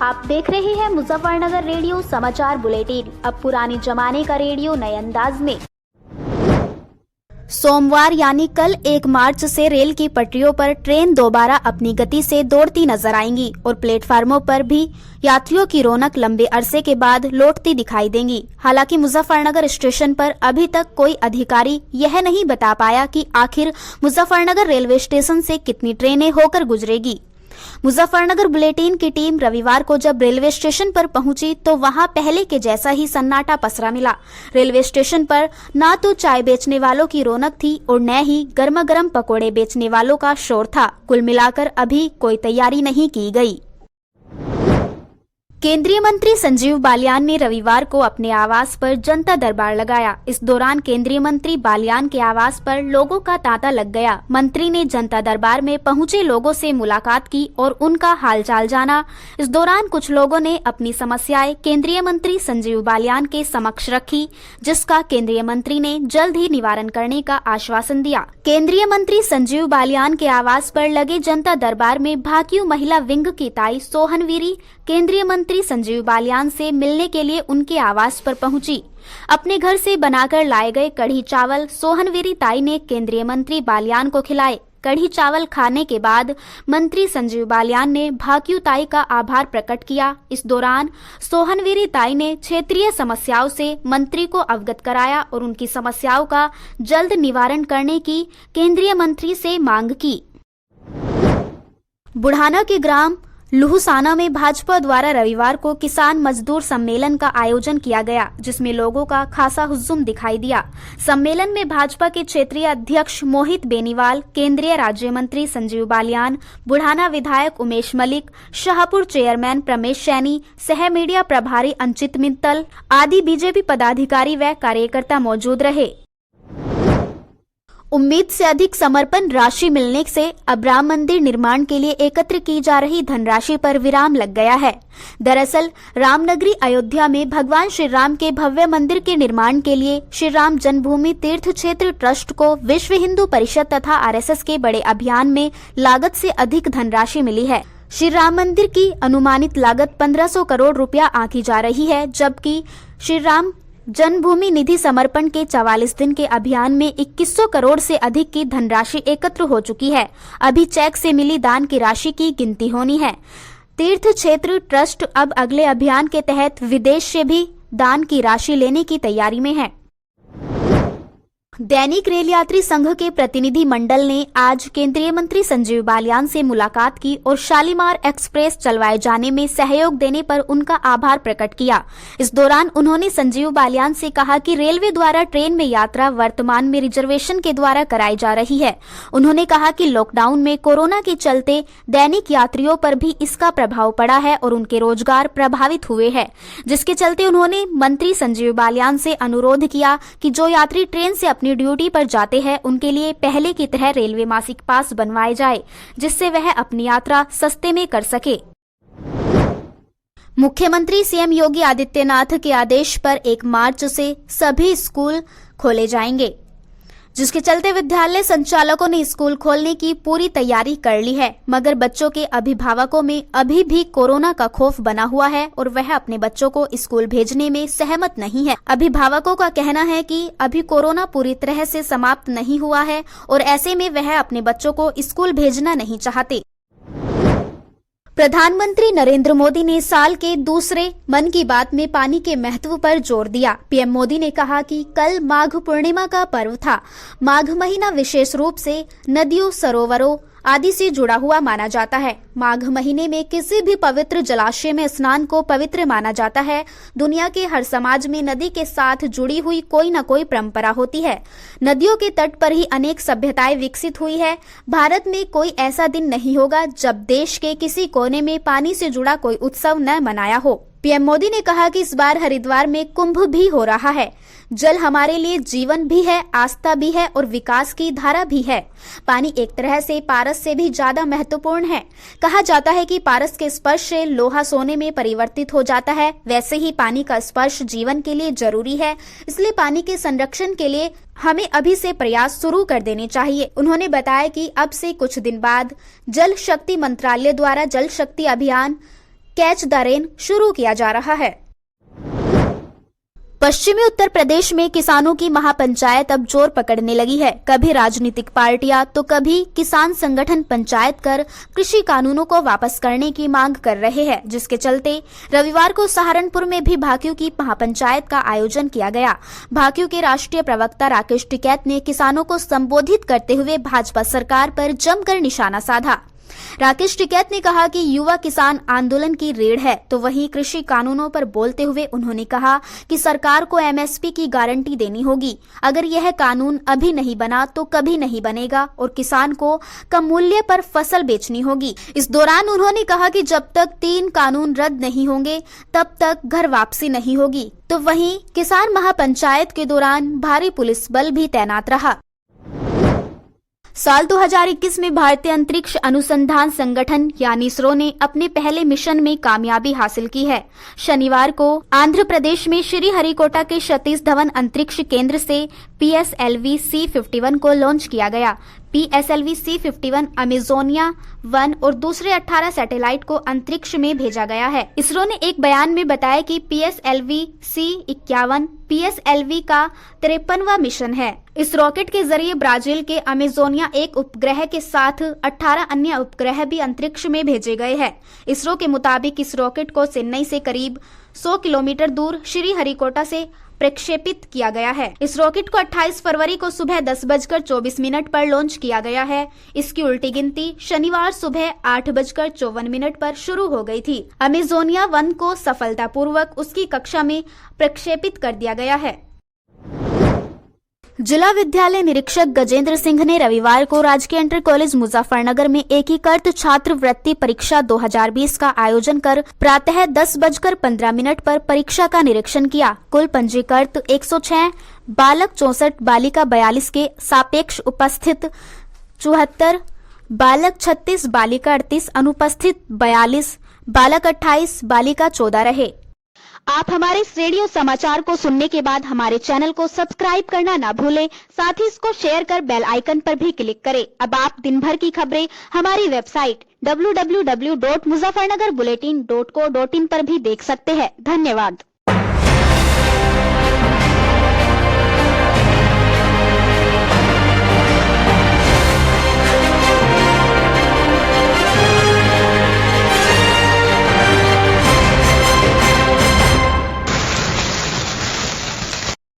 आप देख रहे हैं मुजफ्फरनगर रेडियो समाचार बुलेटिन। अब पुराने जमाने का रेडियो नए अंदाज में। सोमवार यानी कल 1 मार्च से रेल की पटरियों पर ट्रेन दोबारा अपनी गति से दौड़ती नजर आएंगी और प्लेटफार्मों पर भी यात्रियों की रौनक लंबे अरसे के बाद लौटती दिखाई देंगी। हालांकि मुजफ्फरनगर स्टेशन पर अभी तक कोई अधिकारी यह नहीं बता पाया कि आखिर मुजफ्फरनगर रेलवे स्टेशन से कितनी ट्रेनें होकर गुजरेगी। मुजफ्फरनगर बुलेटिन की टीम रविवार को जब रेलवे स्टेशन पर पहुंची तो वहां पहले के जैसा ही सन्नाटा पसरा मिला। रेलवे स्टेशन पर ना तो चाय बेचने वालों की रौनक थी और न ही गर्मा गर्म पकोड़े बेचने वालों का शोर था। कुल मिलाकर अभी कोई तैयारी नहीं की गई। केंद्रीय मंत्री संजीव बालियान ने रविवार को अपने आवास पर जनता दरबार लगाया। इस दौरान केंद्रीय मंत्री बालियान के आवास पर लोगों का तांता लग गया। मंत्री ने जनता दरबार में पहुंचे लोगों से मुलाकात की और उनका हालचाल जाना। इस दौरान कुछ लोगों ने अपनी समस्याएं केंद्रीय मंत्री संजीव बालियान के समक्ष रखी, जिसका केंद्रीय मंत्री ने जल्द ही निवारण करने का आश्वासन दिया। केंद्रीय मंत्री संजीव बालियान के आवास पर लगे जनता दरबार में भाकियू महिला विंग की ताई सोहनवीरी केंद्रीय मंत्री संजीव बालियान से मिलने के लिए उनके आवास पर पहुंची। अपने घर से बनाकर लाए गए कढ़ी चावल सोहनवीरी ताई ने केंद्रीय मंत्री बालियान को खिलाए। कढ़ी चावल खाने के बाद मंत्री संजीव बालियान ने भाकियू ताई का आभार प्रकट किया। इस दौरान सोहनवीरी ताई ने क्षेत्रीय समस्याओं से मंत्री को अवगत कराया और उनकी समस्याओं का जल्द निवारण करने की केंद्रीय मंत्री से मांग की। बुढ़ाना के ग्राम लुहुसाना में भाजपा द्वारा रविवार को किसान मजदूर सम्मेलन का आयोजन किया गया, जिसमें लोगों का खासा हुज्जुम दिखाई दिया। सम्मेलन में भाजपा के क्षेत्रीय अध्यक्ष मोहित बेनीवाल, केंद्रीय राज्य मंत्री संजीव बालियान, बुढ़ाना विधायक उमेश मलिक, शाहपुर चेयरमैन प्रमेश सैनी, सह मीडिया प्रभारी अंचित मित्तल आदि बीजेपी पदाधिकारी व कार्यकर्ता मौजूद रहे। उम्मीद से अधिक समर्पण राशि मिलने से अब राम मंदिर निर्माण के लिए एकत्र की जा रही धनराशि पर विराम लग गया है। दरअसल रामनगरी अयोध्या में भगवान श्री राम के भव्य मंदिर के निर्माण के लिए श्री राम जन्मभूमि तीर्थ क्षेत्र ट्रस्ट को विश्व हिंदू परिषद तथा आरएसएस के बड़े अभियान में लागत से अधिक धनराशि मिली है। श्री राम मंदिर की अनुमानित लागत 1500 करोड़ रुपया आंकी जा रही है, जबकि श्री राम जन्मभूमि निधि समर्पण के 44 दिन के अभियान में 2100 करोड़ से अधिक की धनराशि एकत्र हो चुकी है। अभी चेक से मिली दान की राशि की गिनती होनी है। तीर्थ क्षेत्र ट्रस्ट अब अगले अभियान के तहत विदेश से भी दान की राशि लेने की तैयारी में है। दैनिक रेल यात्री संघ के प्रतिनिधि मंडल ने आज केंद्रीय मंत्री संजीव बालियान से मुलाकात की और शालीमार एक्सप्रेस चलवाए जाने में सहयोग देने पर उनका आभार प्रकट किया। इस दौरान उन्होंने संजीव बालियान से कहा कि रेलवे द्वारा ट्रेन में यात्रा वर्तमान में रिजर्वेशन के द्वारा कराई जा रही है। उन्होंने कहा कि लॉकडाउन में कोरोना के चलते दैनिक यात्रियों पर भी इसका प्रभाव पड़ा है और उनके रोजगार प्रभावित हुए हैं, जिसके चलते उन्होंने मंत्री संजीव बालियान से अनुरोध किया कि जो यात्री ट्रेन से अपनी ड्यूटी पर जाते हैं उनके लिए पहले की तरह रेलवे मासिक पास बनवाए जाए, जिससे वह अपनी यात्रा सस्ते में कर सके। मुख्यमंत्री सीएम योगी आदित्यनाथ के आदेश पर 1 मार्च से सभी स्कूल खोले जाएंगे, जिसके चलते विद्यालय संचालकों ने स्कूल खोलने की पूरी तैयारी कर ली है। मगर बच्चों के अभिभावकों में अभी भी कोरोना का खौफ बना हुआ है और वह अपने बच्चों को स्कूल भेजने में सहमत नहीं है। अभिभावकों का कहना है कि अभी कोरोना पूरी तरह से समाप्त नहीं हुआ है और ऐसे में वह अपने बच्चों को स्कूल भेजना नहीं चाहते। प्रधानमंत्री नरेंद्र मोदी ने साल के दूसरे मन की बात में पानी के महत्व पर जोर दिया। पीएम मोदी ने कहा कि कल माघ पूर्णिमा का पर्व था। माघ महीना विशेष रूप से नदियों, सरोवरों आदि से जुड़ा हुआ माना जाता है। माघ महीने में किसी भी पवित्र जलाशय में स्नान को पवित्र माना जाता है। दुनिया के हर समाज में नदी के साथ जुड़ी हुई कोई न कोई परंपरा होती है। नदियों के तट पर ही अनेक सभ्यताएं विकसित हुई है। भारत में कोई ऐसा दिन नहीं होगा जब देश के किसी कोने में पानी से जुड़ा कोई उत्सव न मनाया हो। पीएम मोदी ने कहा कि इस बार हरिद्वार में कुंभ भी हो रहा है। जल हमारे लिए जीवन भी है, आस्था भी है और विकास की धारा भी है। पानी एक तरह से पारस से भी ज्यादा महत्वपूर्ण है। कहा जाता है कि पारस के स्पर्श से लोहा सोने में परिवर्तित हो जाता है, वैसे ही पानी का स्पर्श जीवन के लिए जरूरी है। इसलिए पानी के संरक्षण के लिए हमें अभी से प्रयास शुरू कर देने चाहिए। उन्होंने बताया कि अब से कुछ दिन बाद जल शक्ति मंत्रालय द्वारा जल शक्ति अभियान कैच द रेन शुरू किया जा रहा है। पश्चिमी उत्तर प्रदेश में किसानों की महापंचायत अब जोर पकड़ने लगी है। कभी राजनीतिक पार्टियां तो कभी किसान संगठन पंचायत कर कृषि कानूनों को वापस करने की मांग कर रहे हैं, जिसके चलते रविवार को सहारनपुर में भी भाकियू की महापंचायत का आयोजन किया गया। भाकियू के राष्ट्रीय प्रवक्ता राकेश टिकैत ने किसानों को संबोधित करते हुए भाजपा सरकार पर जमकर निशाना साधा। राकेश टिकैत ने कहा कि युवा किसान आंदोलन की रीढ़ है, तो वहीं कृषि कानूनों पर बोलते हुए उन्होंने कहा कि सरकार को एमएसपी की गारंटी देनी होगी। अगर यह कानून अभी नहीं बना तो कभी नहीं बनेगा और किसान को कम मूल्य पर फसल बेचनी होगी। इस दौरान उन्होंने कहा कि जब तक 3 कानून रद्द नहीं होंगे तब तक घर वापसी नहीं होगी। तो वहीं किसान महापंचायत के दौरान भारी पुलिस बल भी तैनात रहा। साल 2021 में भारतीय अंतरिक्ष अनुसंधान संगठन यानी इसरो ने अपने पहले मिशन में कामयाबी हासिल की है। शनिवार को आंध्र प्रदेश में श्रीहरिकोटा के सतीश धवन अंतरिक्ष केंद्र से PSLV C51 को लॉन्च किया गया। PSLV C51 अमेजोनिया 1 और दूसरे 18 सैटेलाइट को अंतरिक्ष में भेजा गया है। इसरो ने एक बयान में बताया कि PSLV C51 PSLV का 53वां मिशन है। इस रॉकेट के जरिए ब्राजील के अमेजोनिया 1 उपग्रह के साथ 18 अन्य उपग्रह भी अंतरिक्ष में भेजे गए हैं। इसरो के मुताबिक इस रॉकेट को चेन्नई से करीब 100 किलोमीटर दूर श्रीहरिकोटा से प्रक्षेपित किया गया है। इस रॉकेट को 28 फरवरी को सुबह 10:24 पर लॉन्च किया गया है। इसकी उल्टी गिनती शनिवार सुबह 8:54 पर शुरू हो गई थी। अमेजोनिया 1 को सफलतापूर्वक उसकी कक्षा में प्रक्षेपित कर दिया गया है। जिला विद्यालय निरीक्षक गजेंद्र सिंह ने रविवार को राजकीय इंटर कॉलेज मुजफ्फरनगर में एकीकृत छात्रवृत्ति परीक्षा 2020 का आयोजन कर प्रातः 10:15 पर परीक्षा का निरीक्षण किया। कुल पंजीकृत 106 बालक 64 बालिका 42 के सापेक्ष उपस्थित 74, बालक 36 बालिका 38 अनुपस्थित 42, बालक 28 बालिका 14 रहे। आप हमारे इस रेडियो समाचार को सुनने के बाद हमारे चैनल को सब्सक्राइब करना ना भूलें। साथ ही इसको शेयर कर बेल आइकन पर भी क्लिक करें। अब आप दिन भर की खबरें हमारी वेबसाइट www.muzaffarnagarBulletin.co.in पर भी देख सकते हैं। धन्यवाद।